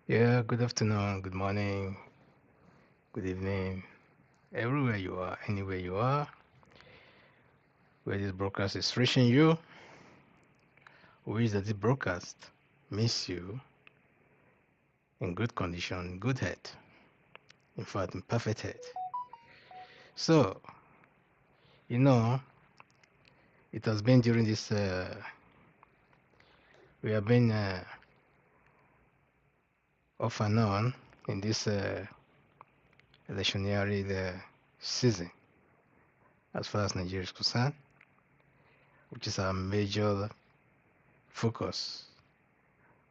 Yeah, good afternoon, good morning, good evening, everywhere you are, anywhere you are, where this broadcast is reaching you, who is that this broadcast miss you in good condition, good health, in fact, in perfect health. So, you know, it has been during this, we have been off and on in this electionary season, as far as Nigeria is concerned, which is our major focus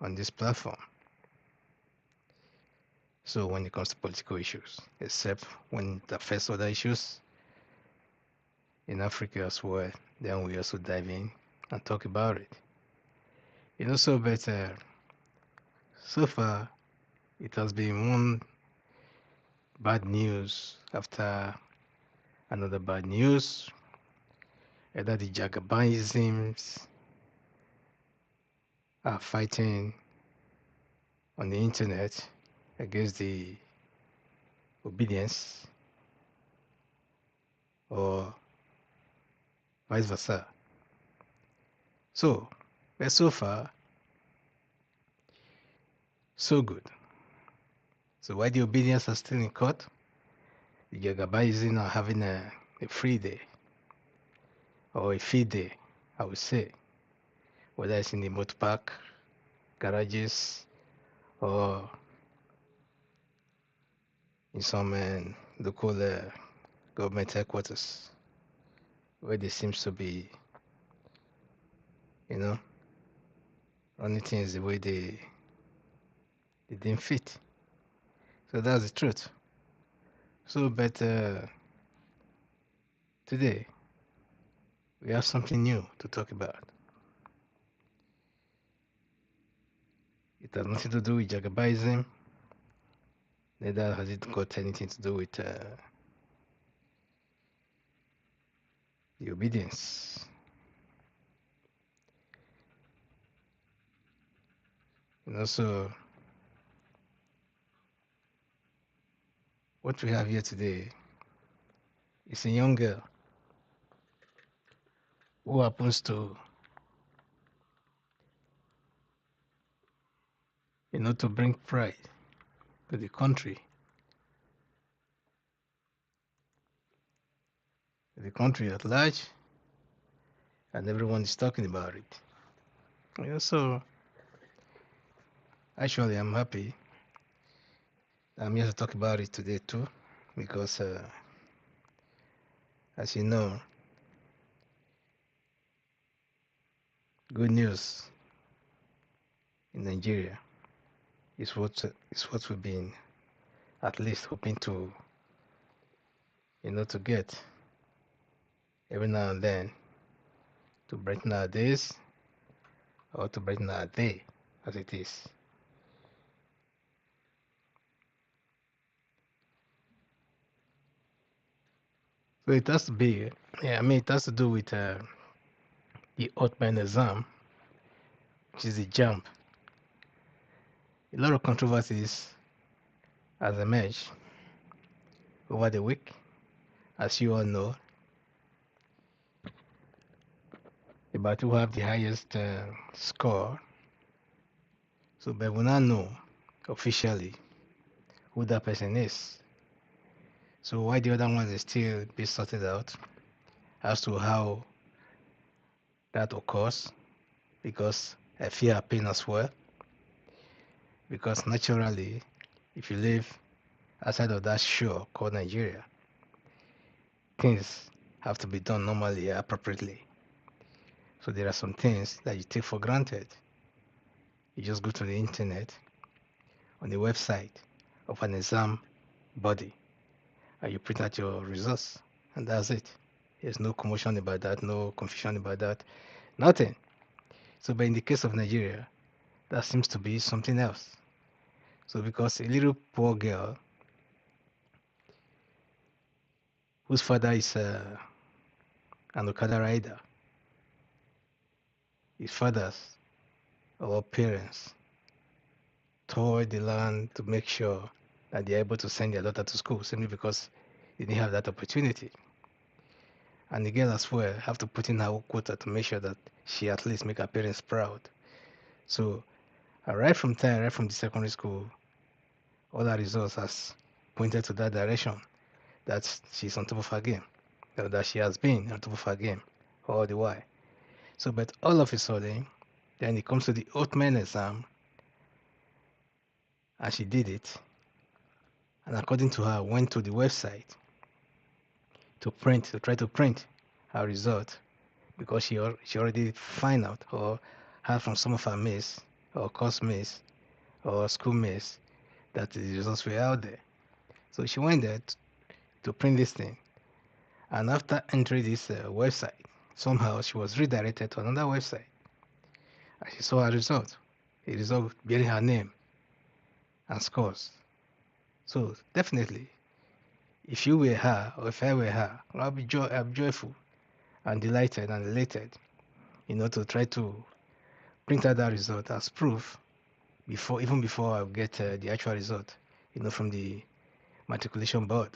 on this platform. So when it comes to political issues, except when it affects other issues in Africa as well, then we also dive in and talk about it. So far it has been one bad news after another bad news, either the Jacobinisms are fighting on the internet against the obedience or vice versa. So, but so far, so good. So while the obedience are still in court, the Jacobism are having a free day or a feed day, I would say, whether it's in the motor park, garages, or in some local government headquarters, where they seems to be, you know, running things the way they didn't fit. So that's the truth. So, but today we have something new to talk about. It has nothing to do with Jacobism, neither has it got anything to do with the obedience. So what we have here today is a young girl who happens to bring pride to the country at large, and everyone is talking about it. So actually, I'm happy. I'm here to talk about it today too, because as you know, good news in Nigeria is what we've been at least hoping to get every now and then to brighten our days or to brighten our day as it is. So it has to be, yeah, I mean, it has to do with the Utme exam, which is the jump. A lot of controversies has emerged over the week, as you all know, about who have the highest score. So, but we now know officially who that person is. So, why the other ones is still be sorted out as to how that occurs, because I fear pain as well. Because naturally, if you live outside of that shore called Nigeria, things have to be done normally, appropriately. So there are some things that you take for granted. You just go to the internet on the website of an exam body and you print out your results, and that's it. There's no commotion about that, no confusion about that, nothing. So, but in the case of Nigeria, that seems to be something else. So, because a little poor girl whose father is an Okada rider, his fathers or parents toil the land to make sure that they're able to send their daughter to school simply because they didn't have that opportunity. And the girl as well have to put in her quota to make sure that she at least make her parents proud. So right from time, right from the secondary school, all her results has pointed to that direction, that she's on top of her game, that she has been on top of her game all the while. So, but all of a sudden, then it comes to the Utme exam, and she did it. And according to her, went to the website to try to print her result because she already find out or heard from some of her mates or course mates or school mates that the results were out there. So she went there to print this thing. And after entering this website, somehow she was redirected to another website. And she saw her result, a result bearing her name and scores. So definitely, if you were her or if I were her, I'm joyful and delighted and elated, to try to print out that result as proof even before I get the actual result, from the matriculation board,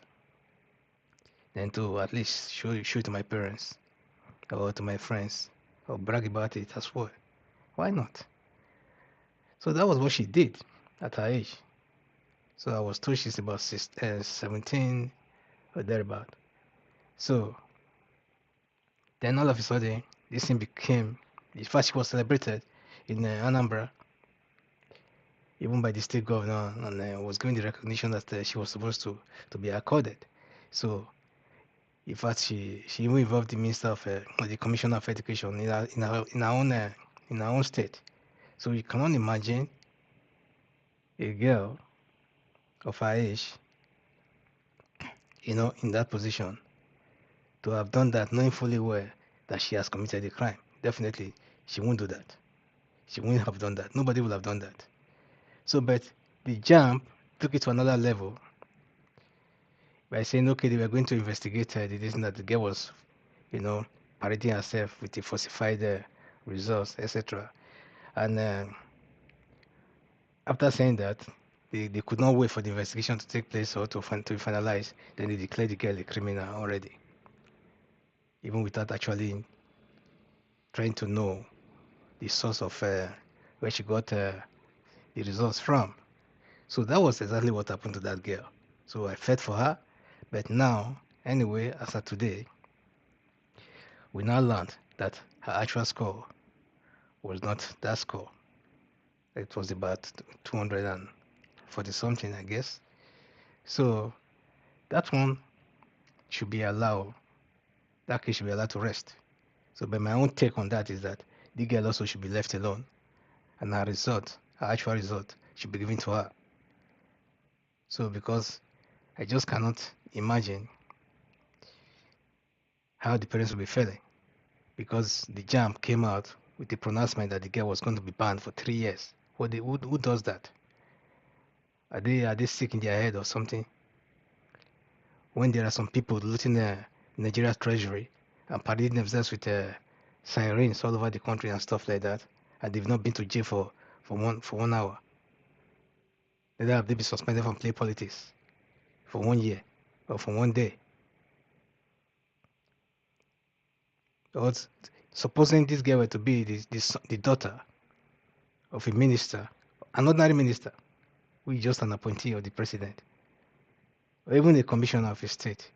then to at least show it to my parents or to my friends or brag about it as well. Why not? So that was what she did at her age. So I was told she's about 17 or thereabout. So then all of a sudden, this thing became, in fact, she was celebrated in Anambra, even by the state governor, and was given the recognition that she was supposed to be accorded. So in fact, she even involved the minister of the commissioner of education in her own state. So you cannot imagine a girl of her age, in that position to have done that, knowing fully well that she has committed a crime. Definitely, she won't do that. She wouldn't have done that. Nobody would have done that. So, but the jump took it to another level by saying, okay, they were going to investigate the reason that the girl was, you know, parading herself with the falsified results, etc. And after saying that, they could not wait for the investigation to take place or to be finalized. Then they declared the girl a criminal already, even without actually trying to know the source of where she got the results from. So that was exactly what happened to that girl. So I felt for her, but now, anyway, as of today, we now learned that her actual score was not that score. It was about 240 something, I guess. So that one should be allowed, that case should be allowed to rest. So, but my own take on that is that the girl also should be left alone, and her actual result, should be given to her. So, because I just cannot imagine how the parents will be feeling, because the jam came out with the pronouncement that the girl was going to be banned for 3 years. Who does that? Are they sick in their head or something? When there are some people looting the Nigeria treasury and parading themselves with sirens all over the country and stuff like that, and they've not been to jail for 1 hour. Neither have they been suspended from play politics for 1 year or for 1 day. Or supposing this girl were to be the daughter of a minister, an ordinary minister, who is just an appointee of the president, or even a commissioner of a state,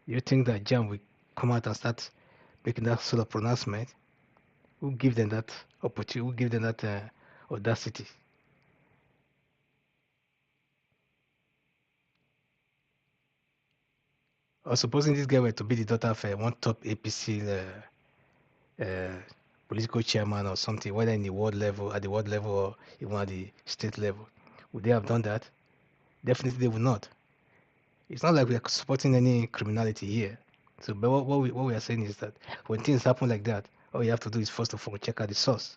you think that Jam will come out and start making that sort of pronouncement? Who give them that opportunity? Who give them that audacity? Or supposing this girl were to be the daughter of one top APC uh, political chairman or something, whether in the world level, at the world level, or even at the state level, would they have done that? Definitely, they would not. It's not like we are supporting any criminality here. So, but what we are saying is that when things happen like that, all you have to do is first of all check out the source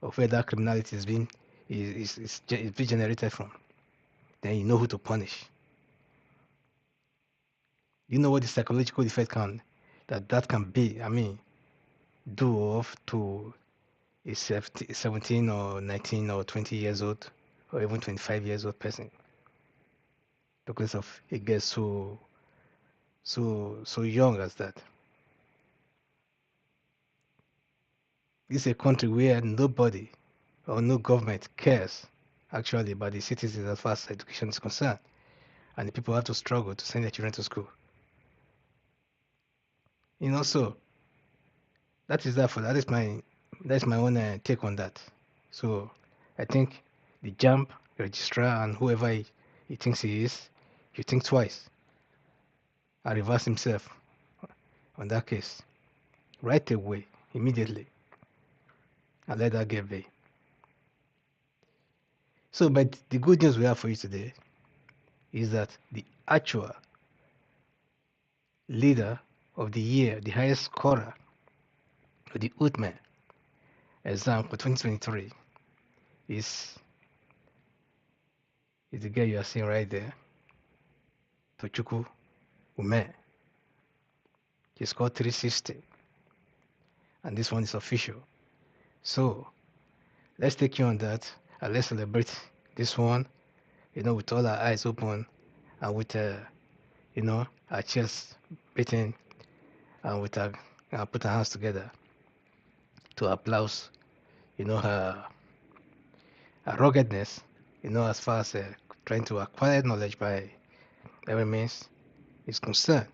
of where that criminality is being generated from. Then you know who to punish. You know what the psychological effect that can be. I mean, do off to a 17 or 19 or 20 years old or even 25 years old person, because of it gets so young as that. This is a country where nobody or no government cares actually about the citizens as far as education is concerned, and the people have to struggle to send their children to school. So that is my own take on that. So I think the JAMB registrar and whoever he thinks he is, you think twice and reverse himself on that case right away, immediately, and let that get be. So, but the good news we have for you today is that the actual leader of the year, the highest scorer of the Utme exam for 2023 is the girl you are seeing right there, Tochukwu Umeh. He scored 360, and this one is official. So let's take you on that, and let's celebrate this one, with all our eyes open and with, our chest beating, and with our put our hands together to applaud, her ruggedness, as far as trying to acquire knowledge by every means is concerned.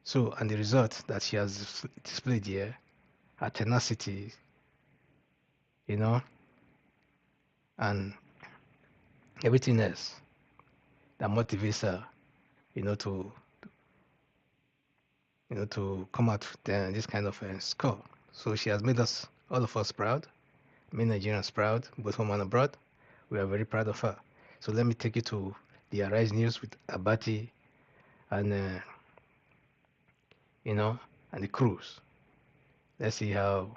So, and the result that she has displayed here, her tenacity, and everything else that motivates her, to come out with this kind of score. So she has made all of us proud, made Nigerians proud, both home and abroad. We are very proud of her. So let me take you to the Arise News with Abati and, and the cruise. Let's see how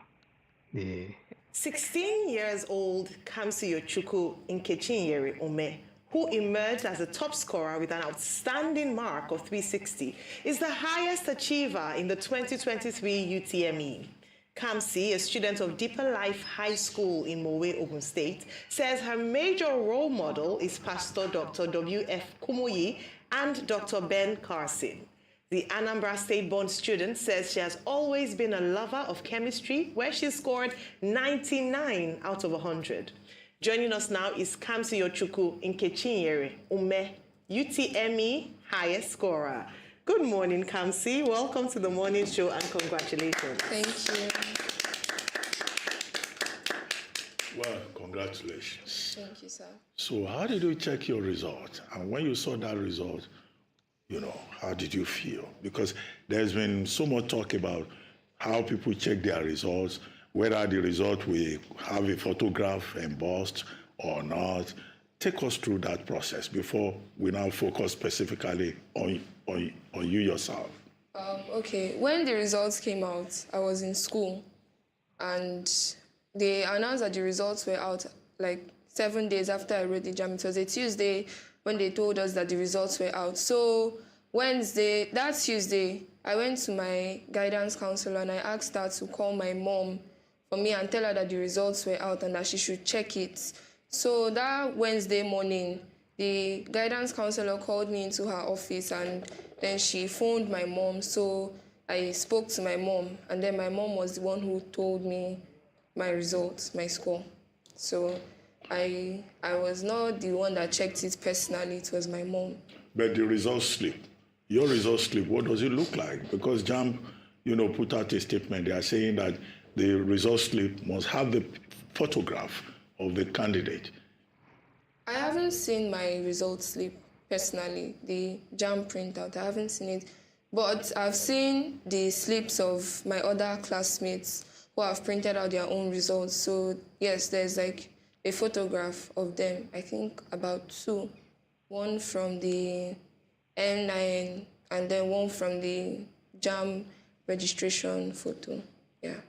the 16 years old Kamsiyochukwu Umeh, who emerged as a top scorer with an outstanding mark of 360, is the highest achiever in the 2023 Utme. Kamsi, a student of Deeper Life High School in Mowe, Ogun State, says her major role model is Pastor Dr. W.F. Kumoyi and Dr. Ben Carson. The Anambra State-born student says she has always been a lover of chemistry, where she scored 99 out of 100. Joining us now is Kamsiyochukwu Umeh, UTME highest scorer. Good morning, Kamsi. Welcome to the morning show and congratulations. Thank you. Well, congratulations. Thank you, sir. So how did you check your result? And when you saw that result, how did you feel? Because there's been so much talk about how people check their results, whether the result will have a photograph embossed or not. Take us through that process before we now focus specifically on you yourself. Okay, when the results came out, I was in school, and they announced that the results were out like 7 days after I wrote the JAMB. It was a Tuesday when they told us that the results were out. So that Tuesday, I went to my guidance counselor and I asked her to call my mom for me and tell her that the results were out and that she should check it. So that Wednesday morning, the guidance counselor called me into her office and then she phoned my mom. So I spoke to my mom, and then my mom was the one who told me my results, my score. So I was not the one that checked it personally, it was my mom. But the result slip, your result slip, what does it look like? Because JAMB, put out a statement. They are saying that the result slip must have the photograph of the candidate. I haven't seen my result slip personally, the JAMB printout. I haven't seen it. But I've seen the slips of my other classmates who have printed out their own results. So yes, there's like a photograph of them, I think about 2. One from the N9 and then one from the JAMB registration photo. Yeah.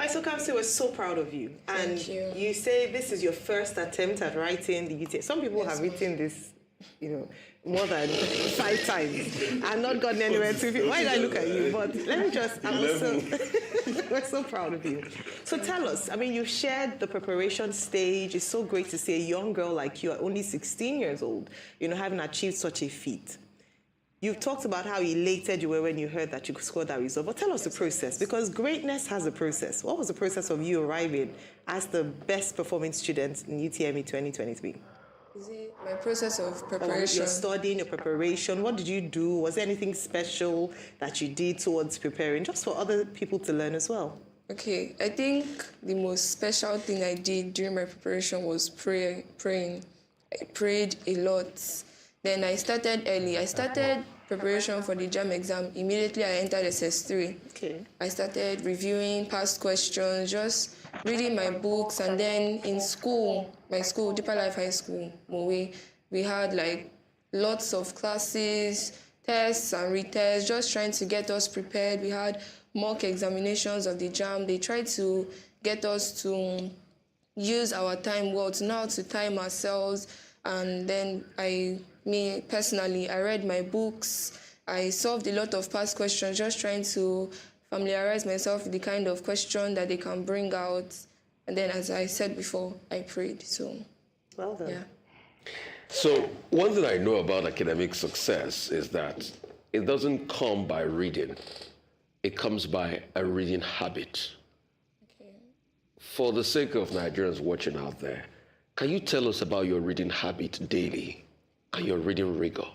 So Kamsi, we're so proud of you. Thank you. You say this is your first attempt at writing the UTM. Some people have written this more than 5 times and not gotten anywhere to. Why did I look at you? But let me just, we're so proud of you. So tell us, I mean, you've shared the preparation stage. It's so great to see a young girl like you at only 16 years old, having achieved such a feat. You've talked about how elated you were when you heard that you scored that result, but tell us the process, because greatness has a process. What was the process of you arriving as the best performing student in Utme 2023? Is it my process of preparation? Your studying, your preparation, what did you do? Was there anything special that you did towards preparing, just for other people to learn as well? Okay, I think the most special thing I did during my preparation was praying. I prayed a lot. Then I started early. I started preparation for the JAM exam. Immediately I entered SS3. Okay. I started reviewing past questions, just reading my books, and then in school, my school, Deeper Life High School, Mowe, we had like lots of classes, tests and retests, just trying to get us prepared. We had mock examinations of the JAM. They tried to get us to use our time well, to know how to time ourselves. And then me personally, I read my books. I solved a lot of past questions, just trying to familiarize myself with the kind of question that they can bring out. And then, as I said before, I prayed. So, well done. Yeah. So one thing I know about academic success is that it doesn't come by reading. It comes by a reading habit. Okay. For the sake of Nigerians watching out there, can you tell us about your reading habit daily and your reading rigor?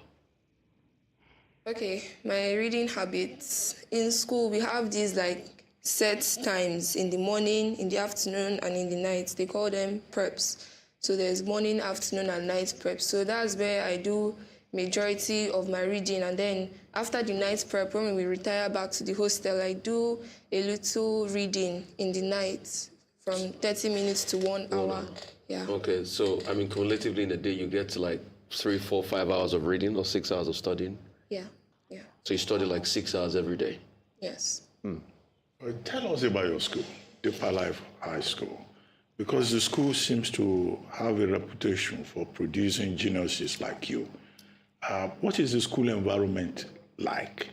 Okay, my reading habits. In school, we have these like set times in the morning, in the afternoon, and in the night. They call them preps. So there's morning, afternoon, and night preps. So that's where I do majority of my reading. And then after the night prep, when we retire back to the hostel, I do a little reading in the night from 30 minutes to 1 hour. Yeah. Okay, so I mean, cumulatively in a day, you get to like 3, 4, 5 hours of reading or 6 hours of studying? Yeah. So you study like 6 hours every day? Yes. Tell us about your school, Deeper Life High School, because the school seems to have a reputation for producing geniuses like you. What is the school environment like?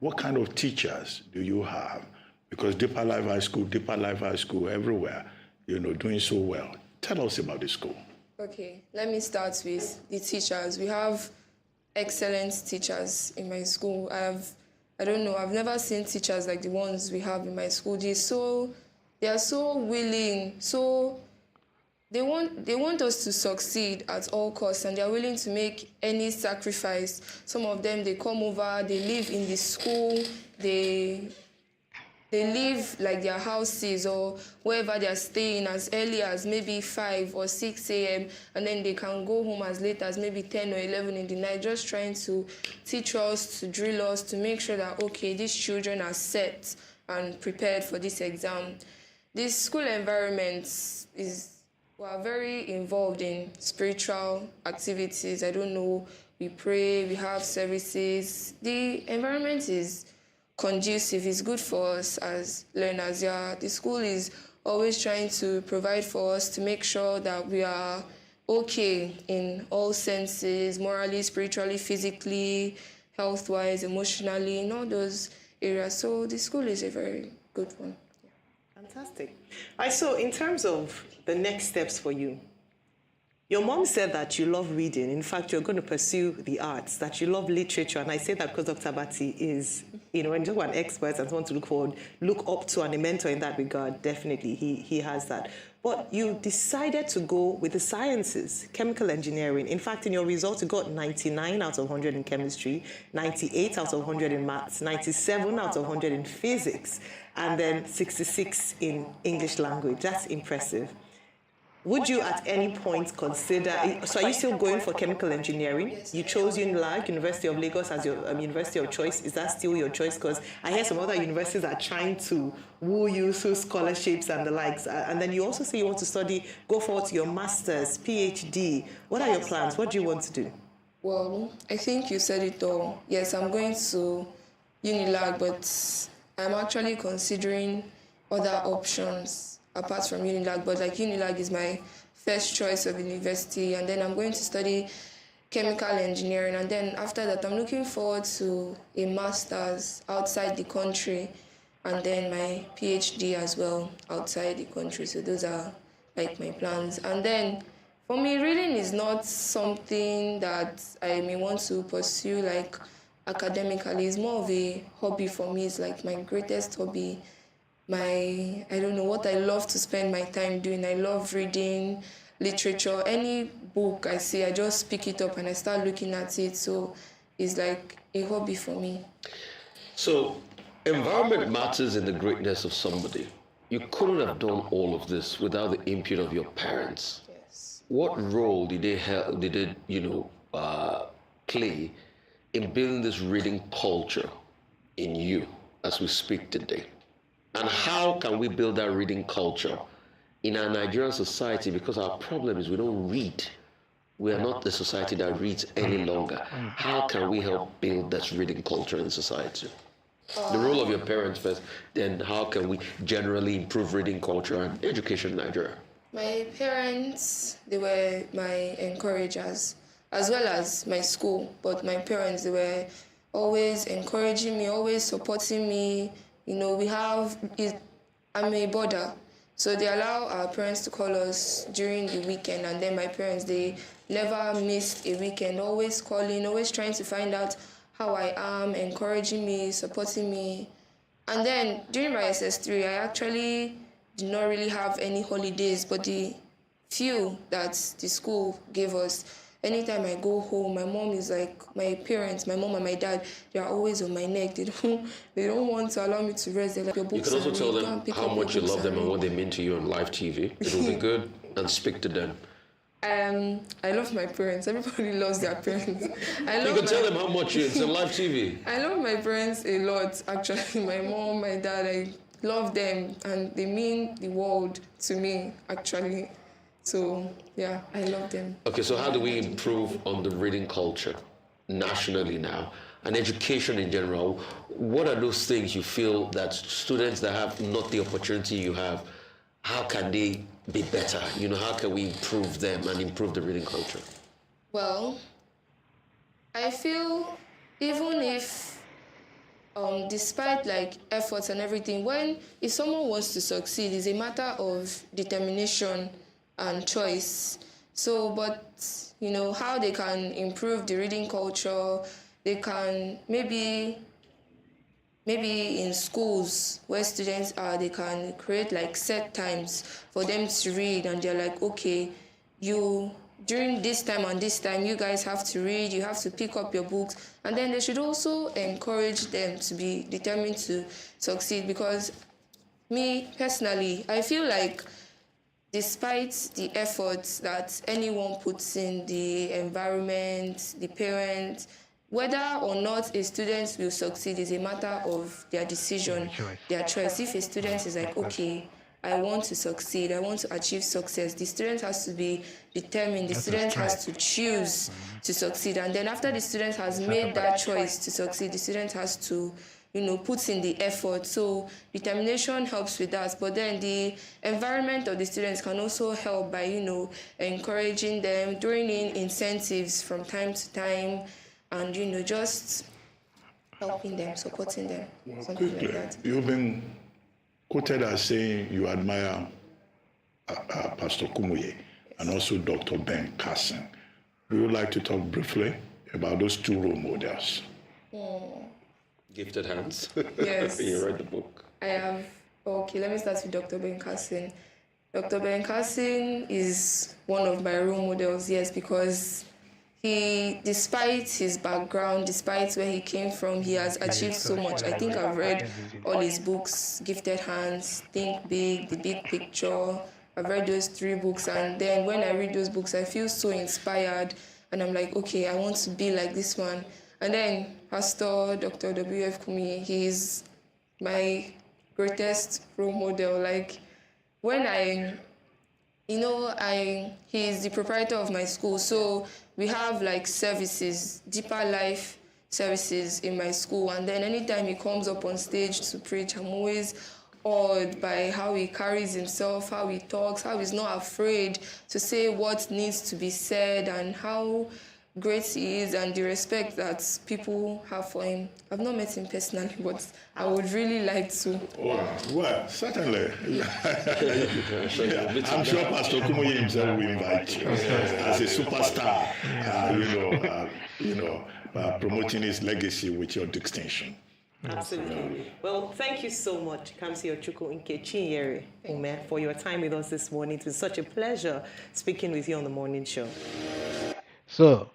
What kind of teachers do you have? Because Deeper Life High School everywhere, doing so well. Tell us about the school. Okay, let me start with the teachers. We have excellent teachers in my school. I've never seen teachers like the ones we have in my school. They are so willing, they want us to succeed at all costs, and they are willing to make any sacrifice. Some of them, they come over, they live in the school, they leave like their houses or wherever they are staying as early as maybe 5 or 6 a.m. and then they can go home as late as maybe 10 or 11 in the night, just trying to teach us, to drill us, to make sure that, okay, these children are set and prepared for this exam. This school environment we are very involved in spiritual activities. I don't know, we pray, we have services. The environment is conducive, is good for us as learners. Yeah, the school is always trying to provide for us to make sure that we are okay in all senses, morally, spiritually, physically, health-wise, emotionally, in all those areas. So the school is a very good one. Yeah. Fantastic. All right, so in terms of the next steps for you, your mom said that you love reading. In fact, you're going to pursue the arts, that you love literature. And I say that because Dr. Bati is, when you're an expert and someone to look up to and a mentor in that regard, definitely he has that. But you decided to go with the sciences, chemical engineering. In fact, in your results, you got 99 out of 100 in chemistry, 98 out of 100 in maths, 97 out of 100 in physics, and then 66 in English language. That's impressive. Would you at any point consider, so are you still going for chemical engineering? Yes. You chose UNILAG, University of Lagos, as your university of choice. Is that still your choice? Because I hear some other universities are trying to woo you through scholarships and the likes. And then you also say you want to go forward to your master's, PhD. What are your plans? What do you want to do? Well, I think you said it all. Yes, I'm going to UNILAG, but I'm actually considering other options apart from UNILAG, but like UNILAG is my first choice of university, and then I'm going to study chemical engineering, and then after that I'm looking forward to a master's outside the country, and then my PhD as well outside the country. So those are like my plans. And then for me, reading is not something that I may want to pursue like academically. It's more of a hobby for me. It's like my greatest hobby. I don't know, what I love to spend my time doing. I love reading literature. Any book I see, I just pick it up and I start looking at it. So it's like a hobby for me. So, environment matters in the greatness of somebody. You couldn't have done all of this without the input of your parents. Yes. What role did they play in building this reading culture in you as we speak today? And how can we build that reading culture in our Nigerian society? Because our problem is we don't read. We are not the society that reads any longer. How can we help build that reading culture in society? The role of your parents first, then how can we generally improve reading culture and education in Nigeria? My parents, they were my encouragers, as well as my school. But my parents, they were always encouraging me, always supporting me. You know, I'm a boarder, so they allow our parents to call us during the weekend, and then my parents, they never missed a weekend, always calling, always trying to find out how I am, encouraging me, supporting me. And then during my SS3, I actually did not really have any holidays, but the few that the school gave us, anytime I go home, my mom is like, my parents, my mom and my dad, they are always on my neck. They don't want to allow me to rest. They're like, your books. You can also tell them how much you love them and what they mean to you on live TV. It will be good, and speak to them. I love my parents. Everybody loves their parents. You can tell them how much it's on live TV. I love my parents a lot, actually. My mom, my dad, I love them, and they mean the world to me, actually. So, yeah, I love them. Okay, so how do we improve on the reading culture nationally now and education in general? What are those things you feel that students that have not the opportunity you have, how can they be better? You know, how can we improve them and improve the reading culture? Well, I feel even if, despite like efforts and everything, if someone wants to succeed, it's a matter of determination and choice. So, but you know, how they can improve the reading culture, they can maybe in schools where students are, they can create like set times for them to read, and they're like, okay, during this time and this time, you guys have to read, you have to pick up your books. And then they should also encourage them to be determined to succeed, because me personally, I feel like despite the efforts that anyone puts in, the environment, the parents, whether or not a student will succeed is a matter of their decision, their choice. If a student is like, okay, I want to succeed, I want to achieve success, the student has to be determined, the student has to choose to succeed. And then after the student has made that choice to succeed, the student has to, put in the effort. So determination helps with that. But then the environment of the students can also help by, encouraging them, throwing in incentives from time to time, and, just helping them, supporting them, something like that. You've been quoted as saying you admire Pastor Kumuye and also Dr. Ben Carson. Would you like to talk briefly about those two role models? Gifted hands. Yes. You read the book. I have. Okay, let me start with Dr. Ben Carson. Dr. Ben Carson is one of my role models, yes, because he, despite his background, despite where he came from, he has achieved so much. I think I've read all his books, Gifted Hands, Think Big, The Big Picture. I've read those 3 books, and then when I read those books, I feel so inspired, and I'm like, okay, I want to be like this one. And then Pastor Dr. W.F. Kumuyi, he's my greatest role model. Like, when he's the proprietor of my school, so we have like services, deeper life services in my school, and then anytime he comes up on stage to preach, I'm always awed by how he carries himself, how he talks, how he's not afraid to say what needs to be said, and how great he is and the respect that people have for him. I've not met him personally, but I would really like to. Well, certainly. I'm sure Pastor Kumoye himself will invite you as a superstar, promoting his legacy with your distinction. Absolutely. Well, thank you so much, Kamsiyochukwu Umeh, for your time with us this morning. It was such a pleasure speaking with you on the morning show. So,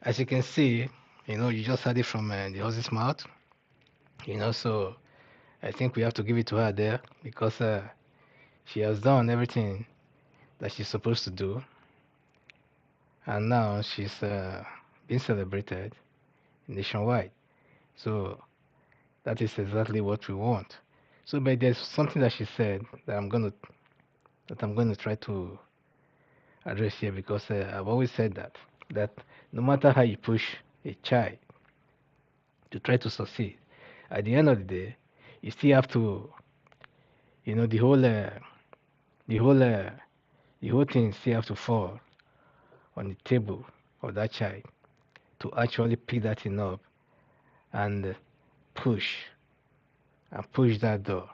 as you can see, you just heard it from the horse's mouth. So I think we have to give it to her there because she has done everything that she's supposed to do, and now she's being celebrated nationwide. So that is exactly what we want. So, but there's something that she said that I'm going to try to address here because I've always said that no matter how you push a child to try to succeed, at the end of the day, you still have to, the whole thing still have to fall on the table of that child to actually pick that thing up and push that door,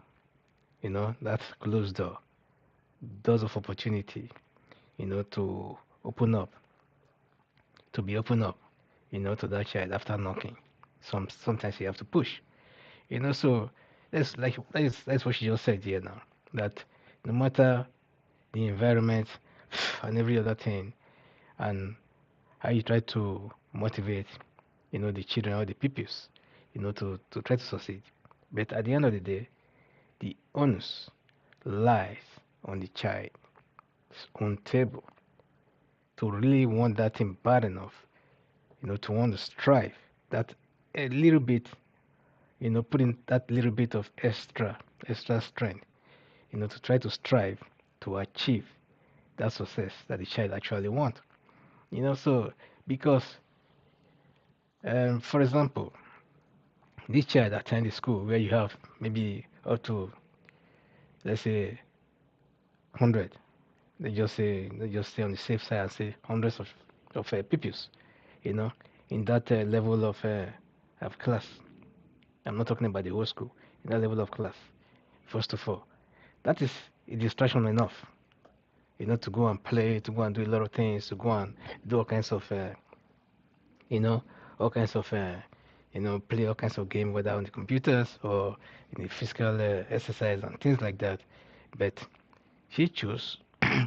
that closed door, doors of opportunity, to open up, to be open up, to that child after knocking. Sometimes you have to push, So that's what she just said here now. That no matter the environment and every other thing, and how you try to motivate, the children or the pupils, to try to succeed. But at the end of the day, the onus lies on the child's own table to really want that thing bad enough, to want to strive that a little bit, putting that little bit of extra strength, to try to strive to achieve that success that the child actually wants. So because, for example, this child attend the school where you have maybe up to, let's say, 100. They just say on the safe side and say hundreds of pupils, in that level of class. I'm not talking about the whole school. In that level of class, first of all, that is a distraction enough, to go and play, to go and do a lot of things, to go and do all kinds of, all kinds of, play all kinds of games, whether on the computers or in the physical exercise and things like that. But she chose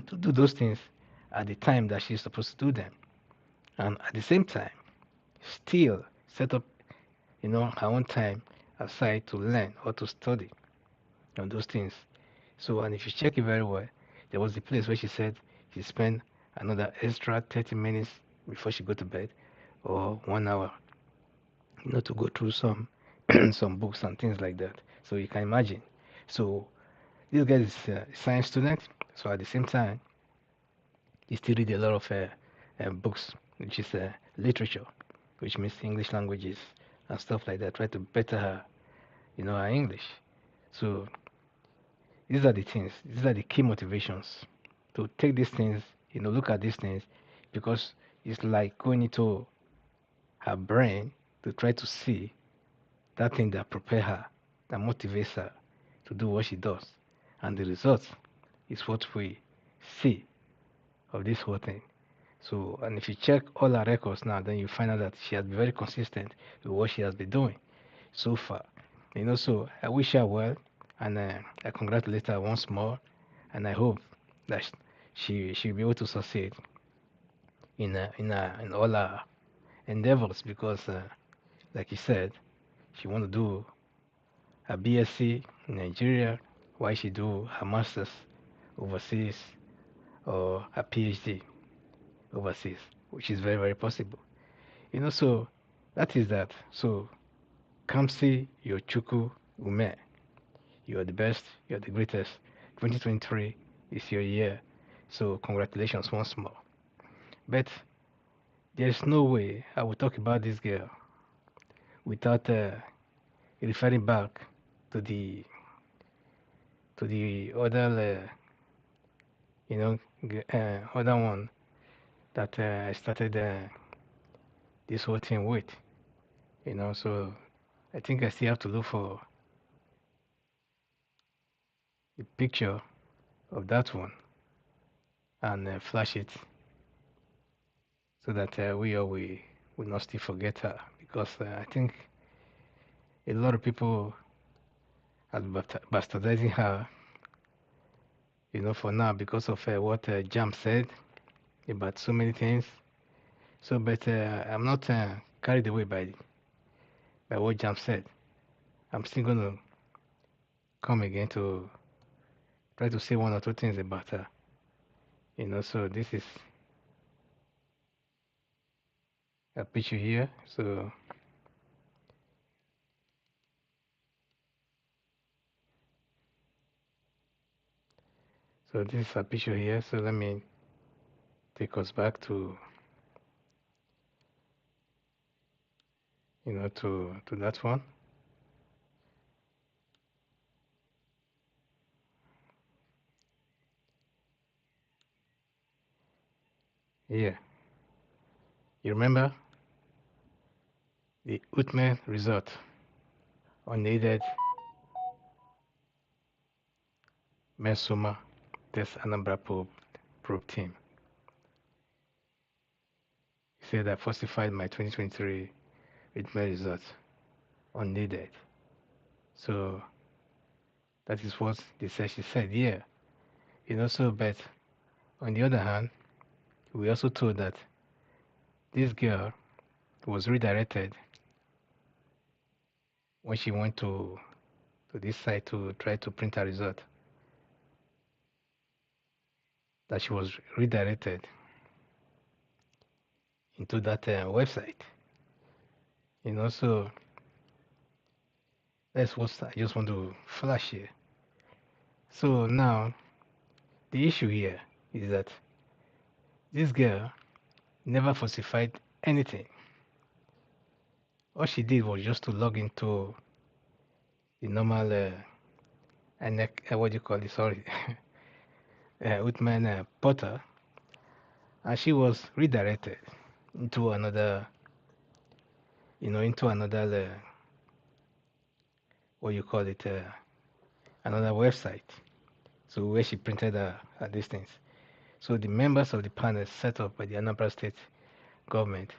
to do those things at the time that she's supposed to do them, and at the same time, still set up, her own time aside to learn or to study on those things. So, and if you check it very well, there was the place where she said she spent another extra 30 minutes before she go to bed, or 1 hour, to go through some some books and things like that. So you can imagine. So this guy is a science student. So at the same time, he still read a lot of books, which is literature, which means English languages and stuff like that. Try to better her, her English. So these are the things. These are the key motivations to take these things. Look at these things, because it's like going into her brain to try to see that thing that prepare her, that motivates her to do what she does, and the result is what we see of this whole thing. So, and if you check all her records now, then you find out that she has been very consistent with what she has been doing so far. So I wish her well, and I congratulate her once more, and I hope that she'll be able to succeed in all her endeavors, because, like you said, she want to do her BSc in Nigeria, while she do her masters overseas, or her PhD overseas, which is very, very possible. So that is that. So Kamsiyochukwu Umeh, you are the best, you are the greatest. 2023 is your year. So congratulations once more. But there's no way I will talk about this girl without referring back to the other other one that I started this whole thing with. So I think I still have to look for a picture of that one and flash it so that we will not still forget her, because I think a lot of people are bastardizing her, for now because of what Jam said about so many things. So, but I'm not carried away by what Jam said. I'm still going to come again to try to say one or two things about her. So this is a picture here. So this is a picture here. So let me take us back to to that one. Here, you remember the Utme resort unneeded Mesuma test Anambra probe team. He said I falsified my 2023 Utme results unneeded. So that is what she said. Yeah, so but on the other hand, we also told that this girl was redirected when she went to this site to try to print a result, that she was redirected into that website. So that's what I just want to flash here. So now the issue here is that this girl never falsified anything. All she did was just to log into the normal what do you call it? Sorry, Utman portal, and she was redirected into another, into another what you call it, another website. So where she printed her these things. So the members of the panel set up by the Anambra State government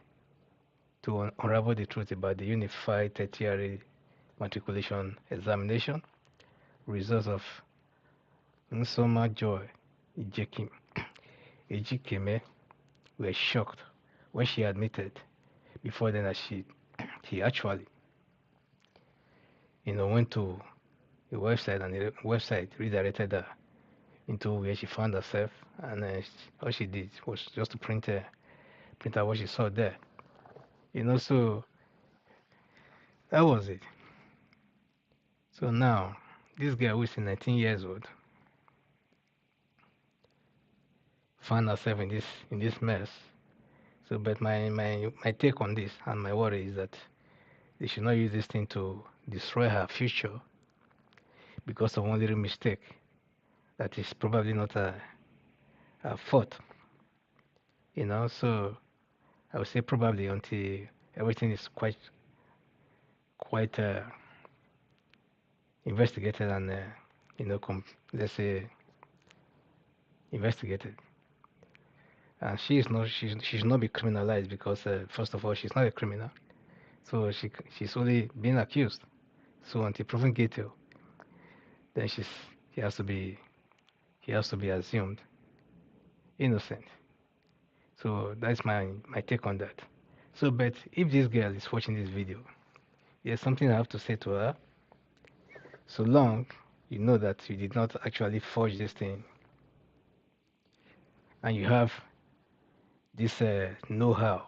to unravel the truth about the unified tertiary matriculation examination results of Nsoma Joy Ejikeme were shocked when she admitted before then that she actually went to the website, and the website redirected her into where she found herself, and all she did was just to print out what she saw there. So that was it. So now this girl, who is 19 years old, found herself in this mess. So, but my take on this and my worry is that they should not use this thing to destroy her future because of one little mistake that is probably not a fault. So I would say probably until everything is quite investigated and let's say investigated. And she should not be criminalized because first of all, she's not a criminal, so she's only being accused. So until proven guilty, then he has to be assumed innocent. So that's my take on that. So, but if this girl is watching this video, there's something I have to say to her. So long you know that you did not actually forge this thing, and you have this know-how,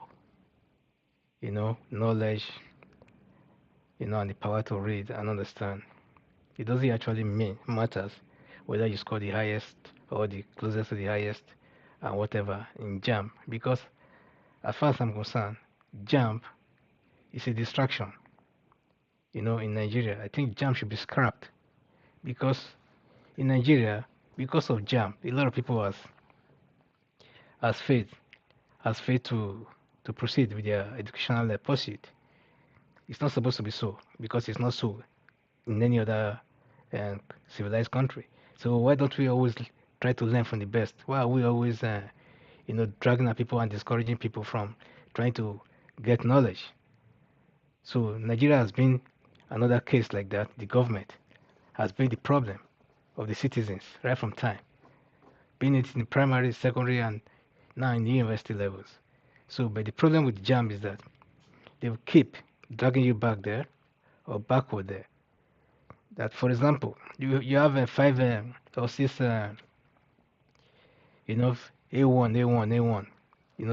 knowledge, and the power to read and understand. It doesn't actually matters whether you score the highest or the closest to the highest and whatever in JAMB, because as far as I'm concerned, JAMB is a distraction. In Nigeria, I think JAMB should be scrapped, because in Nigeria, because of JAMB, a lot of people has failed to to proceed with their educational pursuit. It's not supposed to be so because it's not so in any other civilized country. So why don't we always try to learn from the best? Why are we always, dragging our people and discouraging people from trying to get knowledge? So Nigeria has been another case like that. The government has been the problem of the citizens right from time, being it in the primary, secondary, and now in the university levels. So, but the problem with JAM is that they will keep dragging you back there or backward there. That, for example, you have a 5 or 6, A1,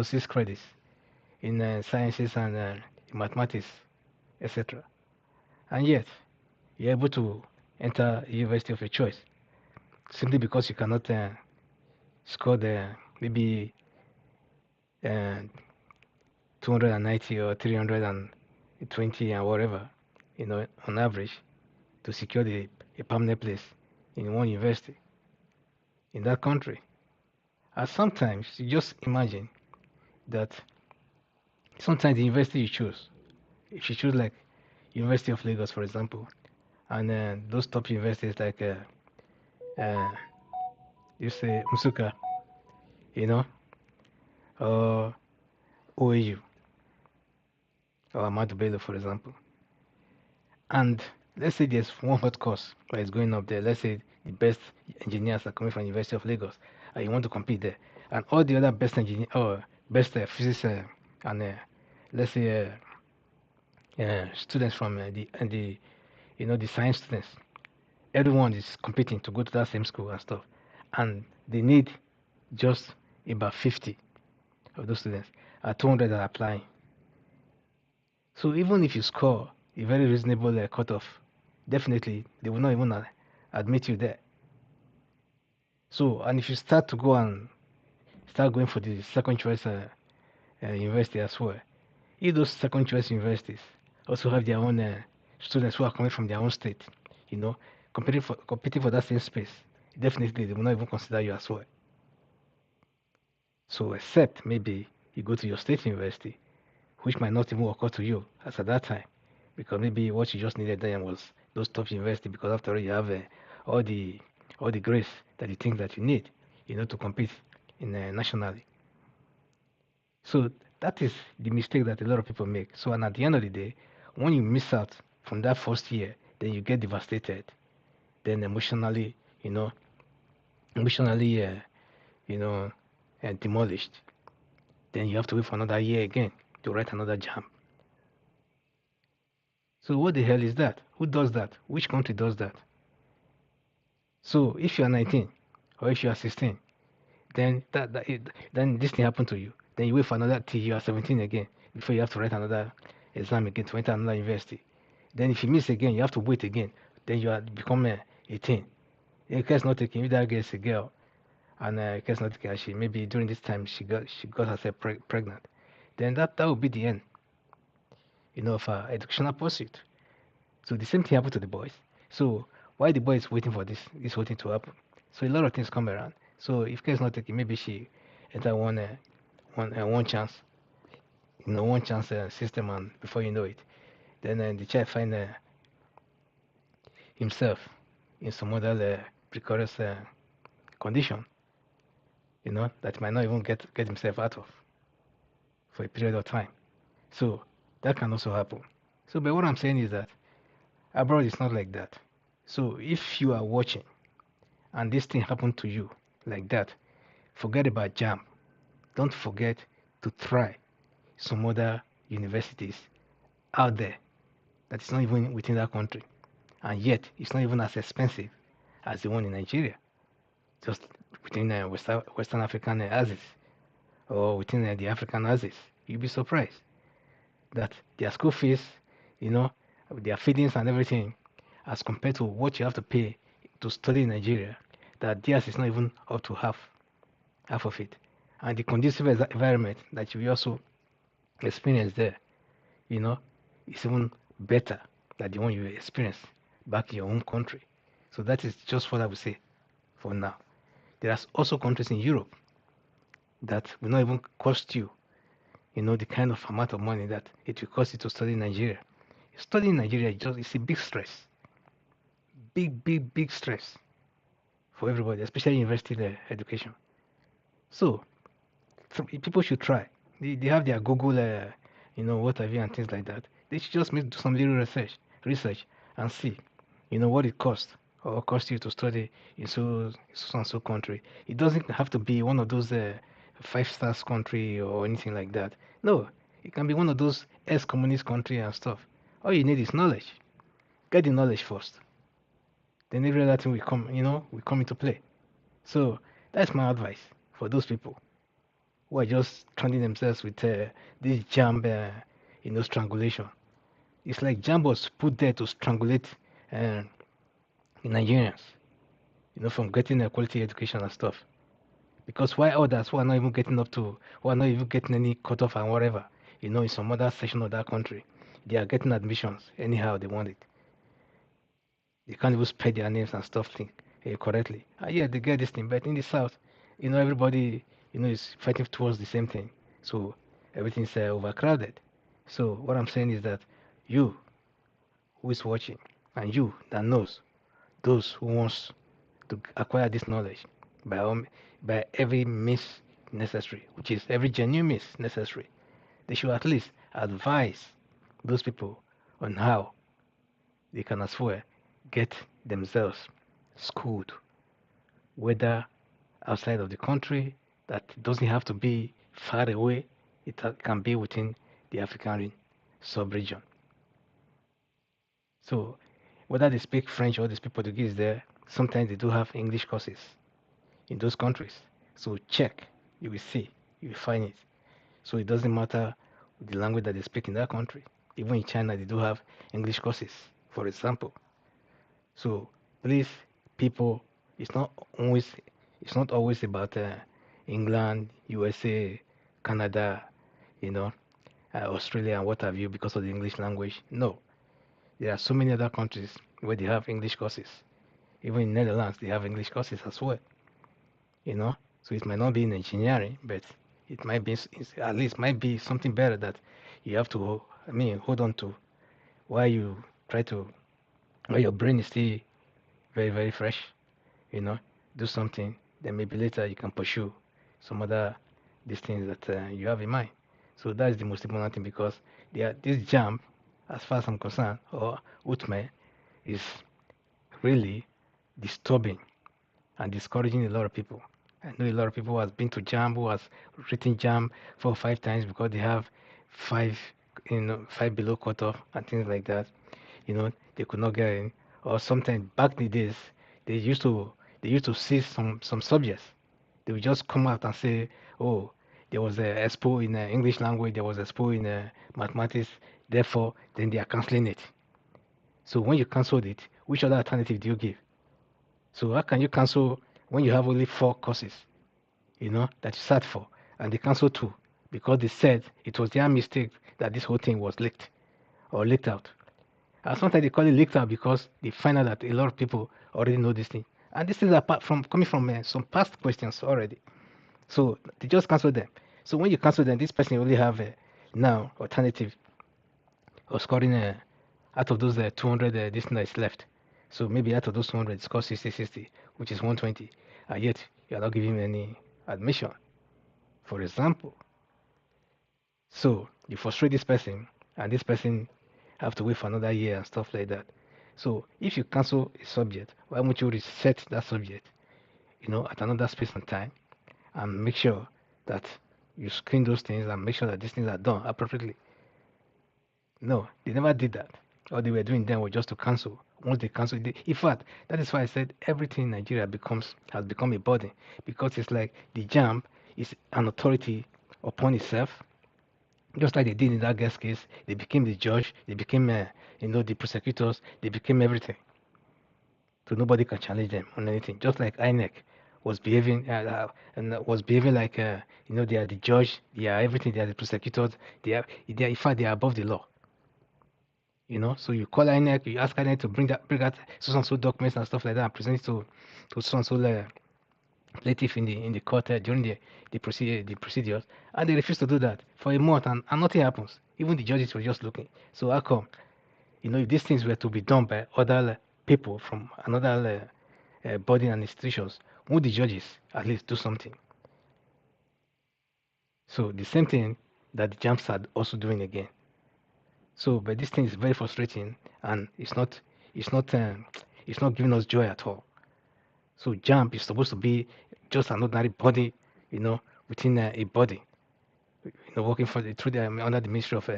6 credits in sciences and mathematics, etc. And yet, you're able to enter a university of your choice simply because you cannot score the maybe uh, 290 or 320 and whatever, on average, to secure a permanent place in one university in that country. And sometimes you just imagine that sometimes the university you choose, if you choose like University of Lagos, for example, and those top universities like you say Msuka, or OAU or Ahmadu Bello, for example. And let's say there's one hot course that is going up there. Let's say the best engineers are coming from University of Lagos, and you want to compete there, and all the other best engineer or best physics and let's say students from the science students, everyone is competing to go to that same school and stuff, and they need just about 50 of those students, 200 are applying. So even if you score a very reasonable cutoff, definitely they will not even admit you there. So, and if you start to go and start going for the second choice university as well, if those second choice universities also have their own students who are coming from their own state, competing for that same space, definitely they will not even consider you as well. So, except maybe you go to your state university, which might not even occur to you as at that time, because maybe what you just needed then was those top university, because after all you have all the grades that you think that you need, to compete in nationally. So that is the mistake that a lot of people make. So, and at the end of the day, when you miss out from that first year, then you get devastated, then emotionally, emotionally, demolished. Then you have to wait for another year again to write another jam. So what the hell is that? Who does that? Which country does that? So if you are 19 or if you are 16, then then this thing happened to you. Then you wait for another till you are 17 again before you have to write another exam again to enter another university. Then if you miss again, you have to wait again. Then you are become 18. A case not taking, if that girl is a girl, and a case not taking, she maybe during this time she got herself pregnant. Then that will be the end, of her educational pursuit. So the same thing happened to the boys. So why the boys waiting for this whole thing to happen? So a lot of things come around. So if case not taking, maybe she enter one chance, one chance system, and before you know it, then the child find himself in some other precarious condition, that might not even get himself out of for a period of time. So that can also happen. So, but what I'm saying is that abroad is not like that. So if you are watching and this thing happened to you like that, forget about JAM. Don't forget to try some other universities out there that is not even within that country, and yet it's not even as expensive as the one in Nigeria, just within Western African axis or within the African axis. You'll be surprised that their school fees, their feedings and everything, as compared to what you have to pay to study in Nigeria, that theirs is not even up to half of it. And the conducive environment that you also experience there, is even better than the one you experience back in your own country. So that is just what I would say for now. There are also countries in Europe that will not even cost you the kind of amount of money that it will cost you to study in Nigeria. Studying in Nigeria it's a big stress, big stress for everybody, especially university education. So people should try. They have their Google, what have you, and things like that. They should just do some little research, and see, what it costs or cost you to study in so and so country. It doesn't have to be one of those 5 stars country or anything like that. No, it can be one of those ex-communist country and stuff. All you need is knowledge. Get the knowledge first. Then every other thing will come into play. So that's my advice for those people who are just stranding themselves with this jam, strangulation. It's like jam was put there to strangulate uh, Nigerians, from getting a quality education and stuff. Because why others who are not even getting who are not even getting any cutoff and whatever, in some other section of that country, they are getting admissions anyhow they want it. They can't even spell their names and stuff correctly. Yeah, they get this thing, but in the south, everybody, is fighting towards the same thing. So everything's overcrowded. So what I'm saying is that you who is watching and you that knows those who wants to acquire this knowledge by every means necessary, which is every genuine means necessary, they should at least advise those people on how they can as well get themselves schooled, whether outside of the country, that doesn't have to be far away, it can be within the African sub-region. So whether they speak French or they speak Portuguese there, sometimes they do have English courses in those countries. So check, you will see, you will find it. So it doesn't matter the language that they speak in that country. Even in China, they do have English courses, for example. So please, people, it's not always about England, USA, Canada, Australia, and what have you, because of the English language. No, there are so many other countries where they have English courses. Even in Netherlands, they have English courses as well. So it might not be in engineering, but it might be at least might be something better that you have to, hold on to while you try to, while your brain is still very, very fresh, do something, then maybe later you can pursue some other these things that you have in mind. So that is the most important thing, because this jump, as far as I'm concerned, or Utme, is really disturbing and discouraging a lot of people. I know a lot of people who has been to jam, who has written jam 4 or 5 times because they have 5, 5 below cutoff and things like that. They could not get in. Or sometimes back in the days, they used to see some subjects. They would just come out and say, oh, there was a expo in English language, there was a expo in mathematics, therefore then they are cancelling it. So when you cancelled it, which other alternative do you give? So how can you cancel when you have only 4 courses, that you sat for, and they cancel 2 because they said it was their mistake that this whole thing was leaked or leaked out. And sometimes they call it leaked out because they find out that a lot of people already know this thing. And this is apart from coming from some past questions already. So they just cancel them. So when you cancel them, this person only have now alternative of scoring out of those 200 this thing that is left. So maybe out of those 200, score 60, which is 120, and yet you are not giving him any admission, for example. So you frustrate this person, and this person have to wait for another year and stuff like that. So if you cancel a subject, why won't you reset that subject, at another space and time, and make sure that you screen those things and make sure that these things are done appropriately? No, they never did that. All they were doing then was just to cancel. Once they cancel, in fact, that is why I said everything in Nigeria has become a burden, because it's like the JAMB is an authority upon itself, just like they did in that guy's case. They became the judge, they became, the prosecutors, they became everything. So nobody can challenge them on anything. Just like INEC was behaving like, they are the judge, they are everything, they are the prosecutors, in fact, they are above the law. So you call INEC, you ask INEC to bring out so and so documents and stuff like that and present it to so and so plaintiff in the court during the procedures, and they refuse to do that for a month, and nothing happens. Even the judges were just looking. So how come? If these things were to be done by other people from another body and institutions, would the judges at least do something? So the same thing that the jams are also doing again. So, but this thing is very frustrating, and it's not, it's not giving us joy at all. So, JAMP is supposed to be just an ordinary body, within a body, working through under the Ministry of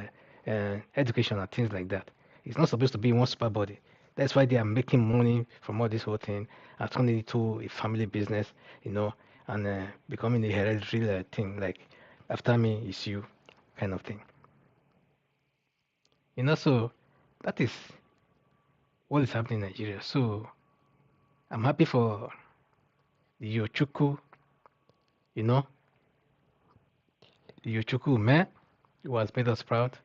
Education and things like that. It's not supposed to be one super body. That's why they are making money from all this whole thing and turning it into a family business, and becoming a hereditary thing, like after me is you kind of thing. So that is what is happening in Nigeria. So I'm happy for the Yochukwu, the Yochukwu Umeh, who has made us proud,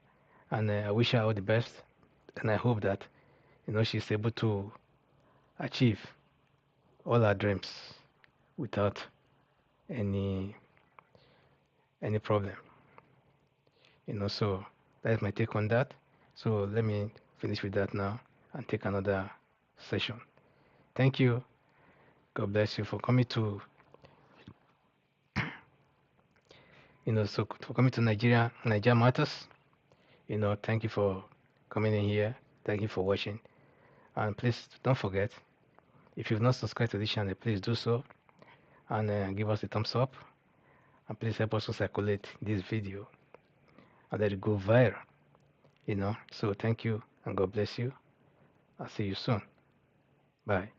and I wish her all the best, and I hope that she's able to achieve all her dreams without any problem. So that's my take on that. So let me finish with that now and take another session. Thank you. God bless you for coming to for coming to Nigeria Matters. Thank you for coming in here. Thank you for watching. And please don't forget, if you've not subscribed to this channel, please do so and give us a thumbs up. And please help us to circulate this video and let it go viral. So thank you and God bless you. I'll see you soon. Bye.